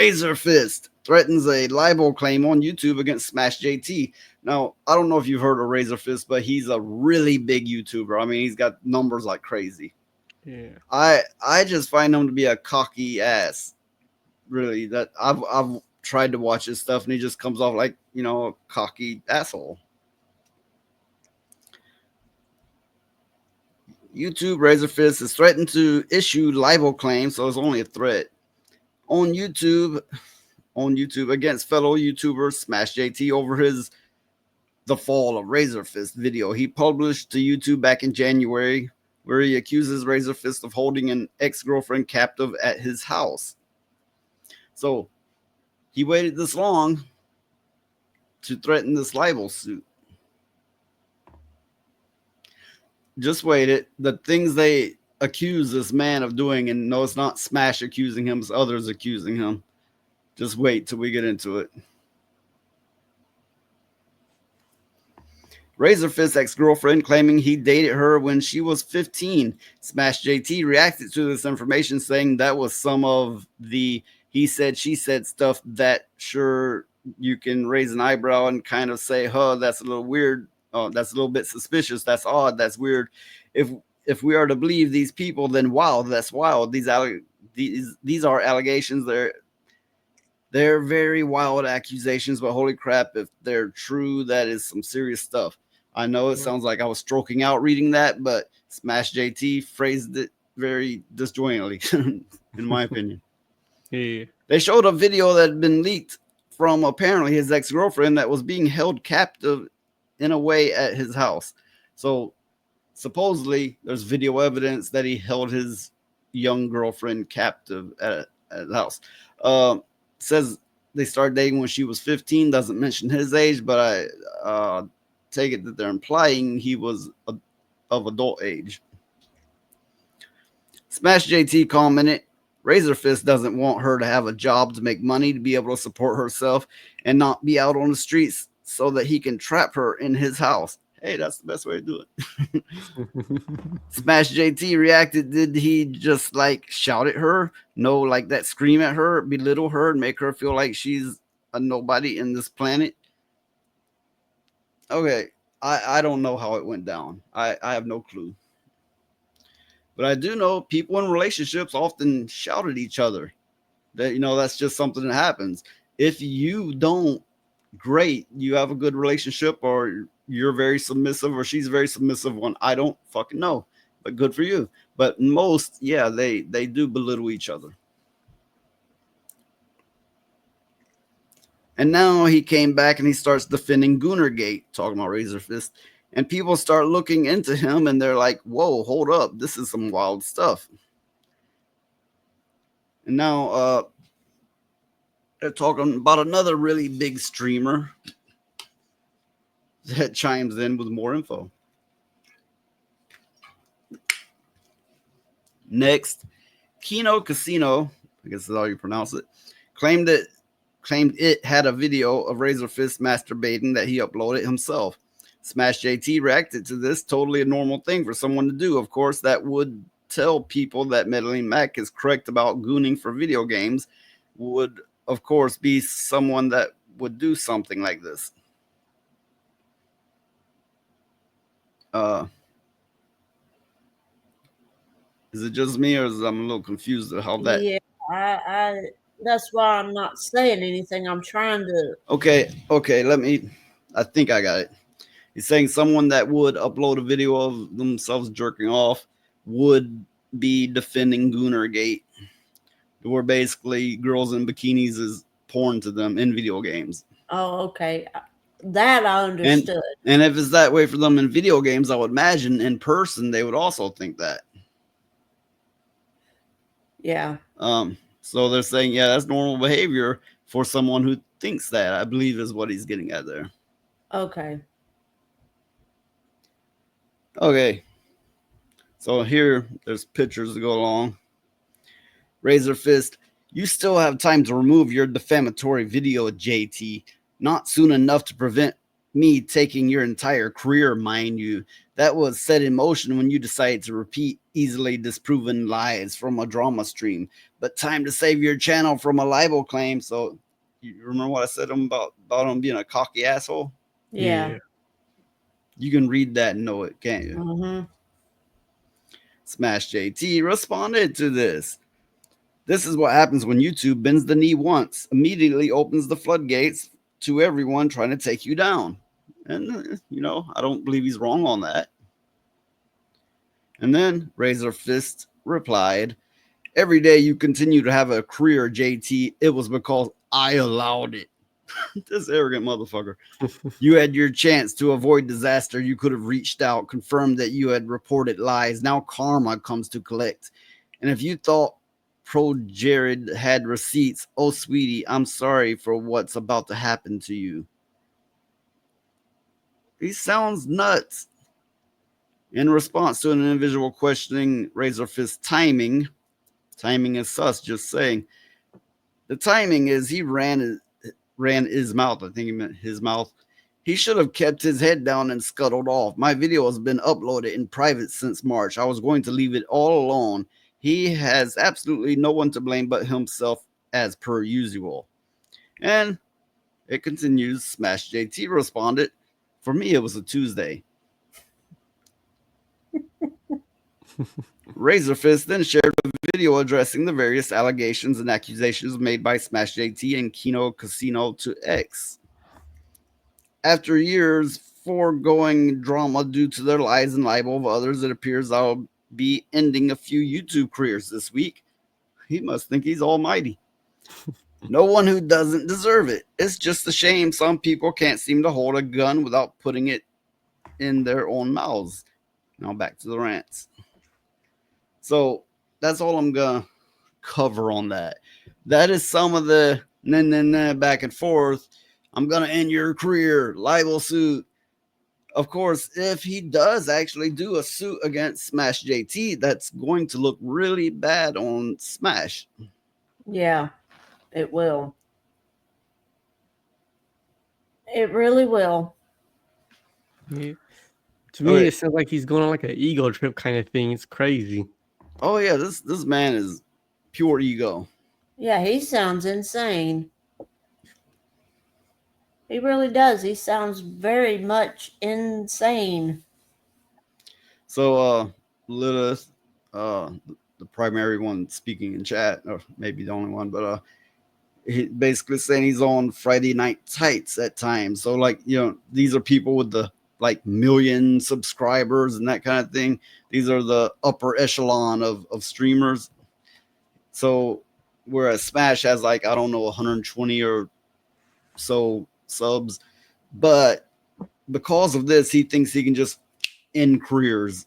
Razorfist threatens a libel claim on YouTube against SmashJT. Now, I don't know if you've heard of Razorfist, but he's a really big YouTuber. I mean, he's got numbers like crazy. Yeah. I just find him to be a cocky ass. Really, that I've tried to watch his stuff, and he just comes off like a cocky asshole. YouTube Razorfist has threatened to issue libel claims, so it's only a threat on YouTube against fellow YouTuber SmashJT over his "The Fall of Razorfist" video he published to YouTube back in January, where he accuses Razorfist of holding an ex-girlfriend captive at his house. So he waited this long to threaten this libel suit. Just wait it. The things they accuse this man of doing, and no, it's not Smash accusing him, it's others accusing him. Just wait till we get into it. Razorfist's ex-girlfriend claiming he dated her when she was 15. SmashJT reacted to this information, saying that was some of the he said, she said stuff that sure you can raise an eyebrow and kind of say, huh, that's a little weird. Oh, that's a little bit suspicious. That's odd. That's weird. If we are to believe these people, then wow, that's wild. These are allegations. They're very wild accusations, but holy crap, if they're true, that is some serious stuff. I know it sounds like I was stroking out reading that, but SmashJT phrased it very disjointedly, in my opinion. Yeah. They showed a video that had been leaked from apparently his ex-girlfriend that was being held captive in a way at his house. So supposedly there's video evidence that he held his young girlfriend captive at the house. Says they started dating when she was 15. Doesn't mention his age, but I take it that they're implying he was of adult age. SmashJT commented, Razorfist doesn't want her to have a job to make money to be able to support herself and not be out on the streets so that he can trap her in his house. Hey, that's the best way to do it. SmashJT reacted. Did he just like shout at her? No, like that scream at her, belittle her, and make her feel like she's a nobody in this planet? Okay, I don't know how it went down. I have no clue. But I do know people in relationships often shout at each other. That that's just something that happens. If you don't, great, you have a good relationship, or you're very submissive, or she's very submissive. One, I don't fucking know, but good for you. But most, yeah, they do belittle each other. And now he came back and he starts defending Goonergate, talking about Razorfist. And people start looking into him and they're like, whoa, hold up. This is some wild stuff. And now they're talking about another really big streamer that chimes in with more info. Next, Kino Casino, I guess that's how you pronounce it, claimed it had a video of Razorfist masturbating that he uploaded himself. SmashJT reacted to this, totally a normal thing for someone to do. Of course, that would tell people that Medellin Mac is correct about gooning for video games, would, of course, be someone that would do something like this. Is it just me, or I'm a little confused at how that? Yeah, I that's why I'm not saying anything. I'm trying to. Okay, let me. I think I got it. He's saying someone that would upload a video of themselves jerking off would be defending Goonergate, where basically girls in bikinis is porn to them in video games. Oh, okay. That I understood. And if it's that way for them in video games, I would imagine in person they would also think that. Yeah. So they're saying, yeah, that's normal behavior for someone who thinks that, I believe is what he's getting at there. Okay. Okay. So here, there's pictures to go along. Razorfist, you still have time to remove your defamatory video, JT. Not soon enough to prevent me taking your entire career, mind you, that was set in motion when you decided to repeat easily disproven lies from a drama stream. But time to save your channel from a libel claim. So, you remember what I said about him being a cocky asshole? Yeah. You can read that and know it, can't you? Mm-hmm. SmashJT responded to this. This is what happens when YouTube bends the knee once, immediately opens the floodgates to everyone trying to take you down. And, I don't believe he's wrong on that. And then Razorfist replied, every day you continue to have a career, JT, it was because I allowed it. This arrogant motherfucker. You had your chance to avoid disaster. You could have reached out, confirmed that you had reported lies. Now karma comes to collect. And if you thought Pro Jared had receipts, oh, sweetie, I'm sorry for what's about to happen to you. He sounds nuts. In response to an individual questioning Razorfist's timing is sus, just saying. The timing is he ran his mouth. I think he meant his mouth. He should have kept his head down and scuttled off. My video has been uploaded in private since March. I was going to leave it all alone. He has absolutely no one to blame but himself, as per usual. And it continues. SmashJT responded, for me, it was a Tuesday. Razorfist then shared a video addressing the various allegations and accusations made by SmashJT and Kino Casino to X. After years foregoing drama due to their lies and libel of others, it appears I'll be ending a few YouTube careers this week. He must think he's almighty. No one who doesn't deserve it. It's just a shame some people can't seem to hold a gun without putting it in their own mouths. Now back to the rants. So that's all I'm gonna cover on that. That is some of the back and forth. I'm gonna end your career, libel suit. Of course, if he does actually do a suit against SmashJT, that's going to look really bad on Smash. Yeah, it will. It really will. Yeah. To me, it sounds like he's going on like an ego trip kind of thing. It's crazy. Oh yeah, this man is pure ego. Yeah, he sounds insane. He really does. He sounds very much insane. So Lilith, the primary one speaking in chat, or maybe the only one, but he basically saying he's on Friday Night Tights at times. So like, these are people with the like million subscribers and that kind of thing. These are the upper echelon of streamers. So whereas Smash has like, I don't know, 120 or so subs, but because of this, he thinks he can just end careers,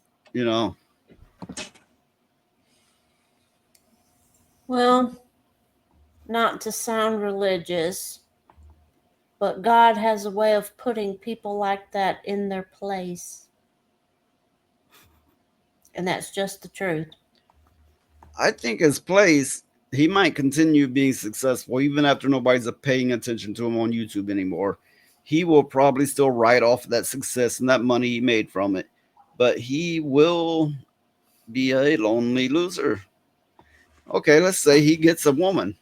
Well, not to sound religious, but God has a way of putting people like that in their place. And that's just the truth. I think his place, he might continue being successful even after nobody's paying attention to him on YouTube anymore. He will probably still write off that success and that money he made from it, but he will be a lonely loser. Okay, let's say he gets a woman,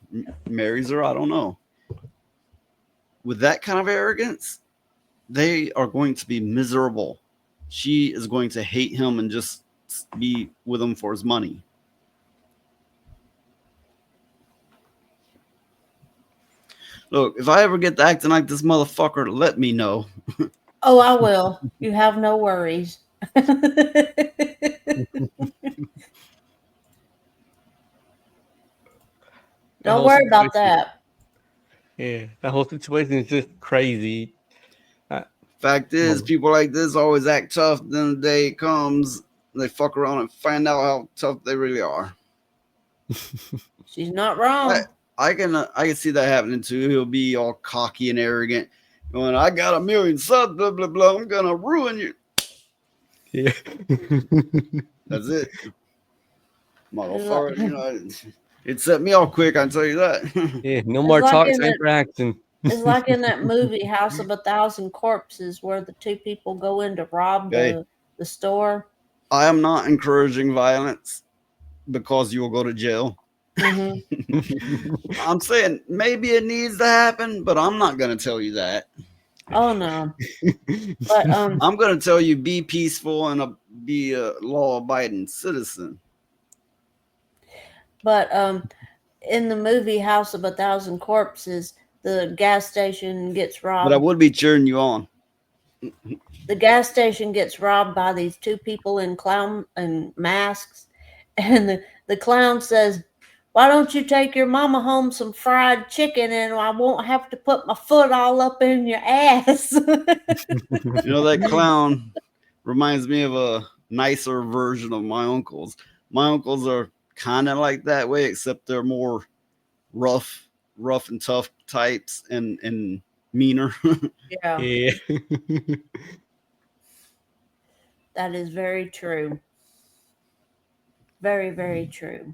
marries her, I don't know. With that kind of arrogance, they are going to be miserable. She is going to hate him and just be with him for his money. Look, if I ever get to acting like this motherfucker, let me know. Oh, I will. You have no worries. Don't worry about that. Yeah, that whole situation is just crazy. Fact is, people like this always act tough. Then the day comes, they fuck around and find out how tough they really are. She's not wrong. I can see that happening too. He'll be all cocky and arrogant, going, "I got 1 million subs, blah blah blah. I'm gonna ruin you." Yeah, that's it, motherfucker. It set me off quick. I can tell you that. Yeah, no more talks, interaction. It's like in that movie House of a Thousand Corpses where the two people go in to rob Okay. the store. I am not encouraging violence because you will go to jail. Hmm. I'm saying maybe it needs to happen, but I'm not going to tell you that. Oh no. But I'm going to tell you be peaceful and be a law-abiding citizen. But in the movie House of a Thousand Corpses, the gas station gets But I robbed. would be cheering you on. The gas station gets robbed by these two people in clown and masks, and the clown says, "Why don't you take your mama home some fried chicken, and I won't have to put my foot all up in your ass." You know, that clown reminds me of a nicer version of my uncles. My uncles are kind of like that way, except they're more rough and tough types and meaner. Yeah, Yeah. that is very true. Very, very true.